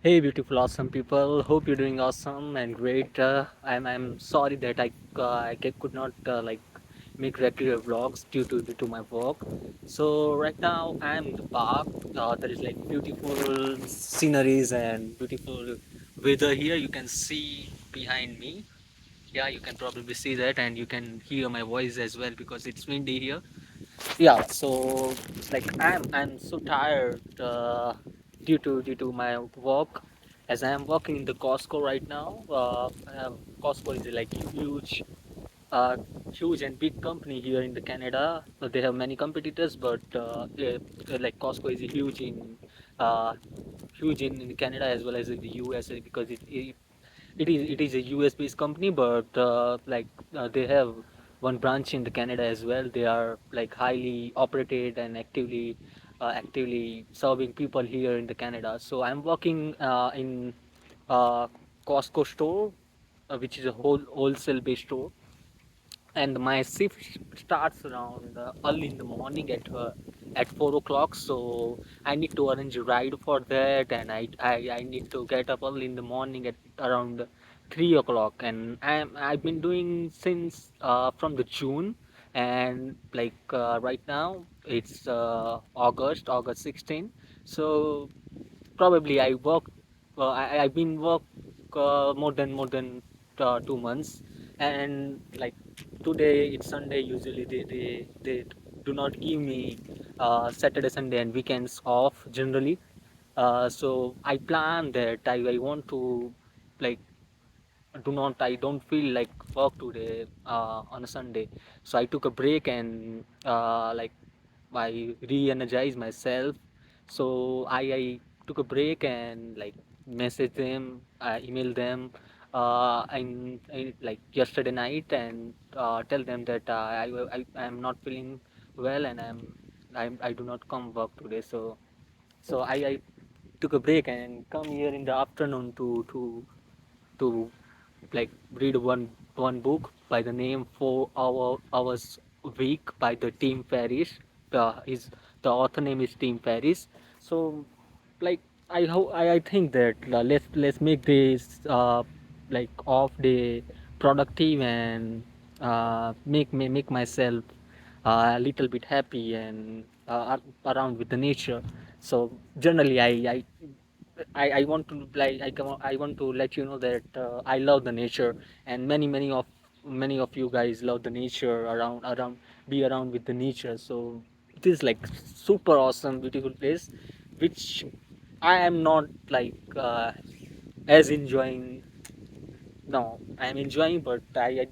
Hey, beautiful, awesome people. Hope you're doing awesome and great. I'm sorry that could not make regular vlogs due to my work. So right now I'm in the park. There is like beautiful sceneries and beautiful weather here. You can see behind me. Yeah, you can probably see that, and you can hear my voice as well because it's windy here. Yeah, so like I'm so tired due to my work, as I am working in the Costco right now. Costco is like uh, huge and big company here in the Canada. They have many competitors, but like Costco is uh, huge in Canada as well as in the USA, because it is a US based company, but they have one branch in the Canada as well. They are like highly operated and actively serving people here in the Canada. So I'm working in uh, Costco store, which is a wholesale based store, and my shift starts around early in the morning at 4 o'clock. So I need to arrange a ride for that, and I need to get up early in the morning at around 3 o'clock. And I've been doing since from the June, and right now it's August 16. So probably I work. I've been work more than 2 months, and like today it's Sunday. Usually they do not give me Saturday, Sunday, and weekends off generally. So I plan that I want to like I don't feel like work today on a Sunday. So I took a break, and I re-energize myself. So I took a break and like message them, email them, like yesterday night, and tell them that I am not feeling well, and I do not come work today. So I took a break and come here in the afternoon to like read one book by the name 4 Hours Week by the Tim Ferriss. Is the author name is Tim Ferriss. So like I think that let's make this off day productive, and make myself a little bit happy and around with the nature. So generally I want to I want to let you know that I love the nature, and many of you guys love the nature, be around with the nature. So it is like super awesome, beautiful place, which I am not as enjoying. No, I'm enjoying, but I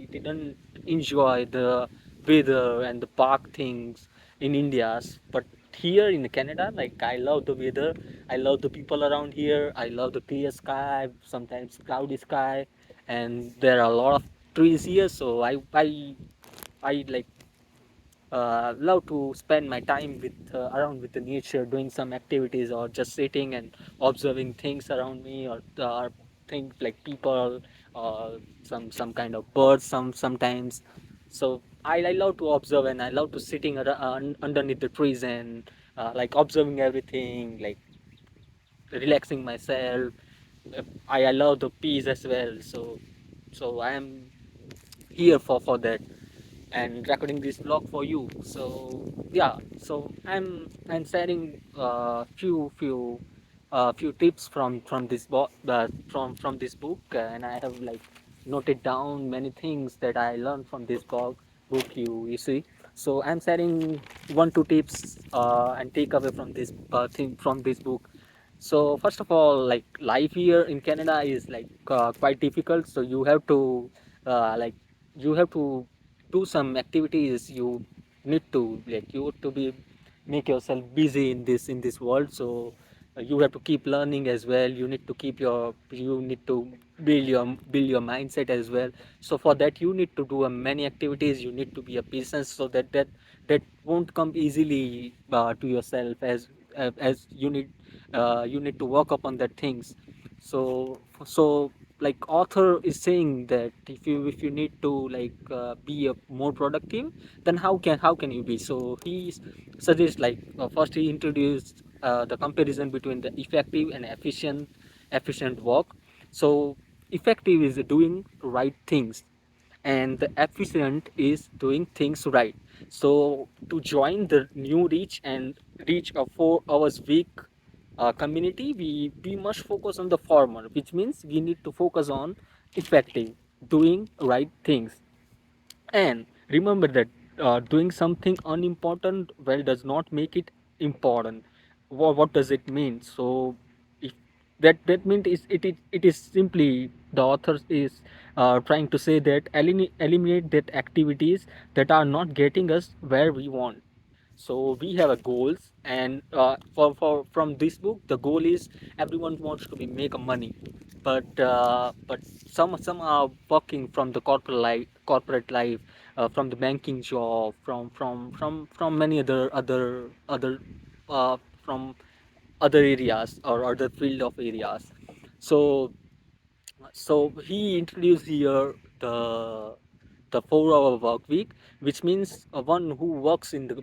didn't enjoy the weather and the park things in India. But here in Canada, like I love the weather, I love the people around here, I love the clear sky, sometimes cloudy sky, and there are a lot of trees here. So I love to spend my time with around with the nature, doing some activities, or just sitting and observing things around me, or things like people, or some kind of birds sometimes. So I love to observe, and I love to sitting underneath the trees, and observing everything, like relaxing myself. I love the peace as well. So I am here for that, and recording this vlog for you. So yeah, so I'm sharing few tips from this book, and I have like noted down many things that I learned from this book, you see. So I'm sharing 1 2 tips and take away from this thing from this book. So first of all, like life here in Canada is quite difficult. So like you have to do some activities. You have to be make yourself busy in this world. So you have to keep learning as well. You need to build your mindset as well. So for that you need to do many activities. You need to be a patient, so that won't come easily to yourself, as you need to work upon that things. So like author is saying that if you need to be more productive, then how can you be. So he suggests, first he introduced the comparison between the effective and efficient work. So effective is doing right things, and the efficient is doing things right. So to join the new reach and reach a 4 hours week community, we must focus on the former, which means we need to focus on effective, doing right things. And remember that doing something unimportant well does not make it important. What does it mean? So if that means it is simply the author is trying to say that eliminate that activities that are not getting us where we want. So we have a goals, and for from this book the goal is everyone wants to be make a money, but some are working from the corporate life, from the banking job, from many other from other areas or other field of areas. So so he introduced here the 4 hour work week, which means one who works in the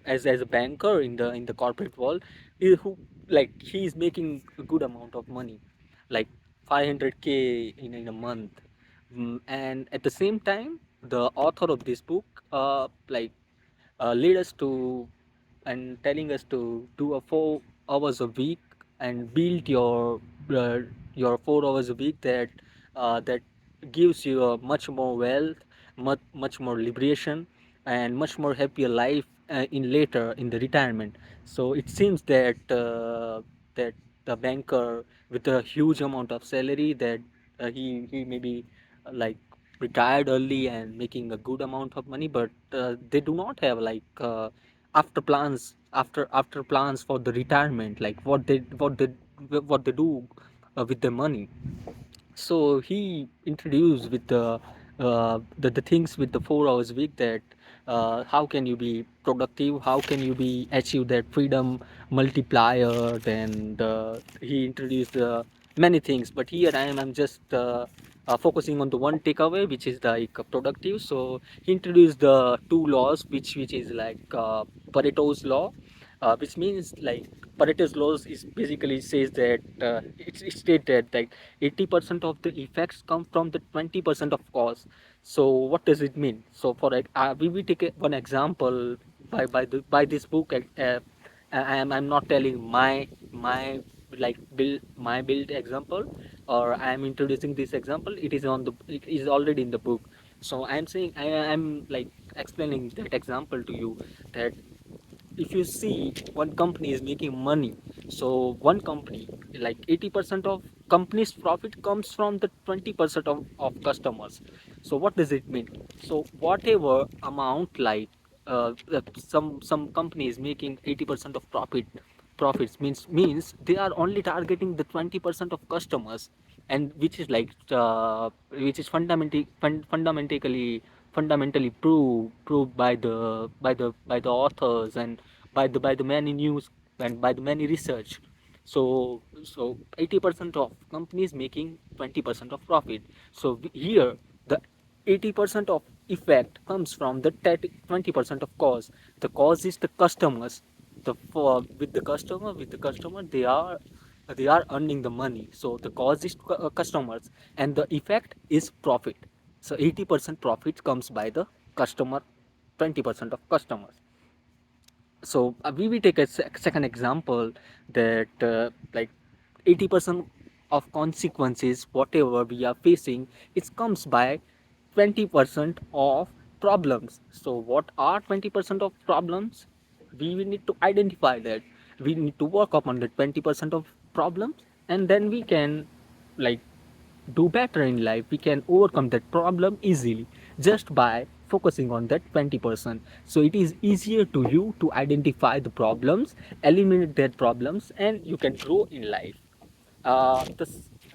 as a banker in the corporate world, who like he is making a good amount of money, like 500K in a month. And at the same time, the author of this book lead us to and telling us to do a 4 hours a week and build uh, your 4 hours a week that gives you a much more wealth, much more liberation, and much more happier life in later in the retirement. So it seems that the banker with a huge amount of salary, that he maybe like retired early and making a good amount of money, but they do not have after plans for the retirement, like what they do with the money. So he introduced with the things with the 4 hours week, that how can you be productive, how can you be achieve that freedom multiplier. Then he introduced many things, but here I'm just focusing on the one takeaway, which is like productive. So he introduced the two laws, which is like Pareto's law, which means like Pareto's laws is basically says that it's stated that 80% of the effects come from the 20% of cause. So what does it mean? So for we will take one example by this book. I'm not telling my like build my build example, or I am introducing this example. It is already in the book. So I'm saying I'm like explaining that example to you, that if you see one company is making money, so one company, like 80% of company's profit comes from the 20% of customers. So what does it mean? So whatever amount, like some companies making 80% of profits, means they are only targeting the 20% of customers, and which is fundamentally proved by the authors, and by the many news, and by the many research. So 80% of companies making 20% of profit. So here the 80% of effect comes from the 20% of cause. The cause is the customers. With the customer they are earning the money. So the cause is customers, and the effect is profit. So 80% profit comes by the customer, 20% of customers. So we will take a second example, that like 80% of consequences whatever we are facing, it comes by 20% of problems. So what are 20% of problems? We will need to identify that. We need to work upon the 20% of problems, and then we can like do better in life. We can overcome that problem easily just by focusing on that 20%. So it is easier to you to identify the problems, eliminate that problems, and you can grow in life.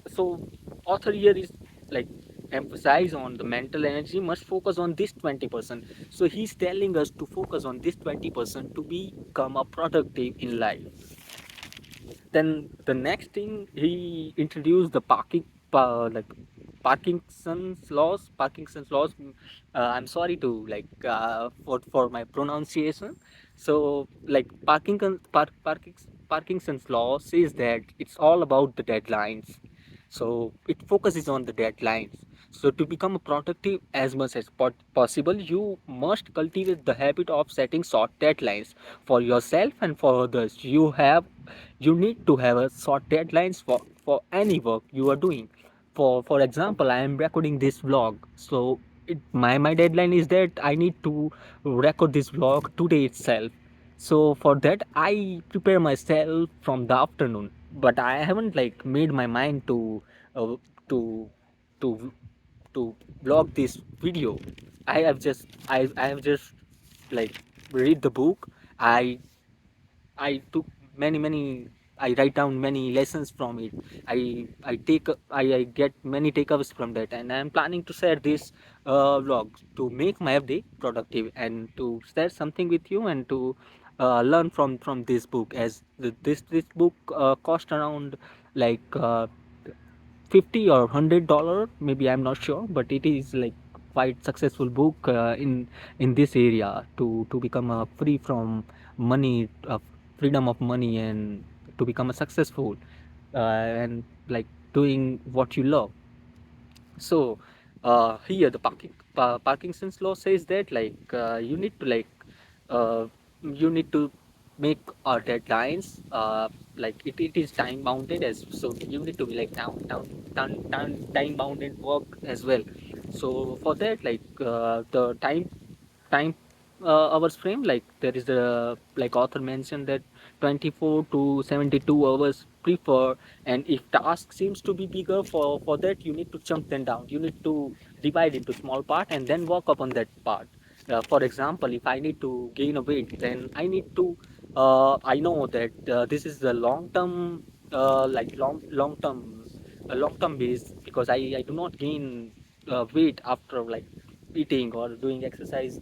So author here is like emphasize on the mental energy must focus on this 20%. So he's telling us to focus on this 20% to become a productive in life. Then the next thing, he introduced the like Parkinson's laws. I'm sorry to like for my pronunciation. So like Parkinson Parkinson's law says that it's all about the deadlines. So it focuses on the deadlines. So to become productive as much as possible, you must cultivate the habit of setting short deadlines for yourself and for others. You need to have a short deadlines for any work you are doing. For example, I am recording this vlog. So my deadline is that I need to record this vlog today itself. So for that I prepare myself from the afternoon, but I haven't like made my mind uh, to to to vlog this video. I have just like read the book. I took many I write down many lessons from it. I get many takeaways from that, and I'm planning to share this vlog to make my day productive and to share something with you and to learn from this book, as this book cost around like 50 or $100, maybe, I'm not sure, but it is like quite successful book in this area to become free from money, freedom of money, and to become a successful and like doing what you love. So here the Parkinson's law says that you need to uh, you need to make deadlines, it is time bounded, as so you need to be like time bounded work as well. So for that, the time hours frame, like there is a like author mentioned that 24 to 72 hours prefer. And if task seems to be bigger, for that you need to chunk them down, you need to divide into small part and then work upon that part. For example, if I need to gain a weight, then I need to I know that this is the long term, long term base, because I do not gain weight after like eating or doing exercise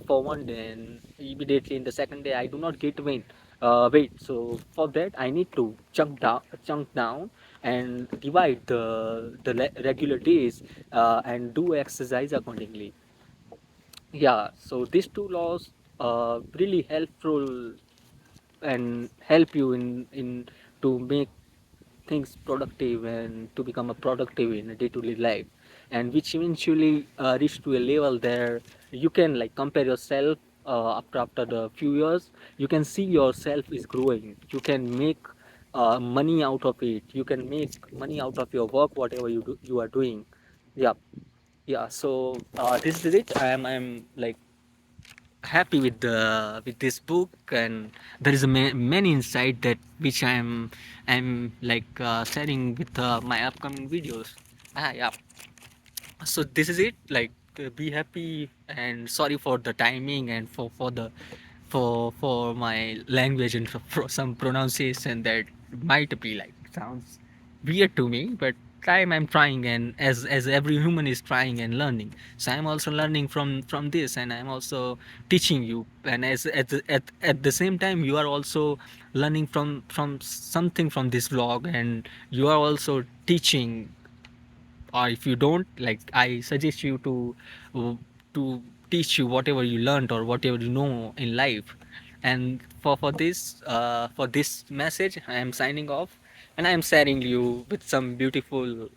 for one day, and immediately in the second day I do not get weight. So for that I need to chunk down and divide regular days and do exercise accordingly. Yeah, so these two laws really helpful and help you in to make things productive and to become a productive in a day-to-day life, and which eventually reach to a level there you can like compare yourself after the few years. You can see yourself is growing, you can make money out of it, you can make money out of your work, whatever you are doing. Yeah. Yeah, so this is it. I'm like happy with this book, and there is many insight that which I'm like sharing with my upcoming videos. Yeah. So this is it, be happy, and sorry for the timing and for my language and for some pronunciation that might be like sounds weird to me, but I'm trying, and as every human is trying and learning, so I'm also learning from this, and I'm also teaching you, and as at the same time you are also learning from something from this vlog, and you are also teaching. Or if you don't, like, I suggest you uh, to teach you whatever you learned or whatever you know in life. And for this message, I am signing off, and I am sharing you with some beautiful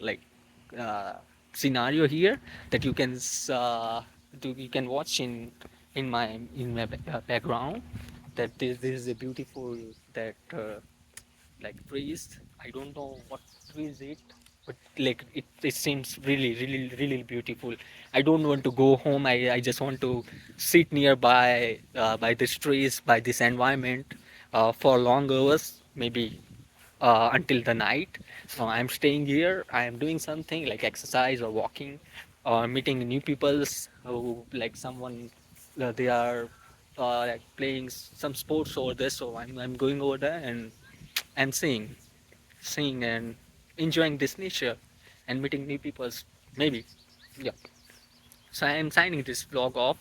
uh, scenario here that you can watch in my background. That this is a beautiful that trees. I don't know what tree is it, but it seems really beautiful. I don't want to go home. I just want to sit nearby by these trees, by this environment for long hours, maybe until the night. So I'm staying here. I am doing something like exercise or walking or meeting new peoples who like someone they are like playing some sports over there. So I'm going over there and I'm seeing and enjoying this nature and meeting new peoples. Maybe, yeah. So I'm signing this vlog off.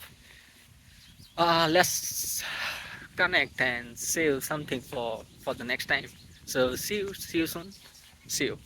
Let's connect and save something for the next time. So see you soon. See you.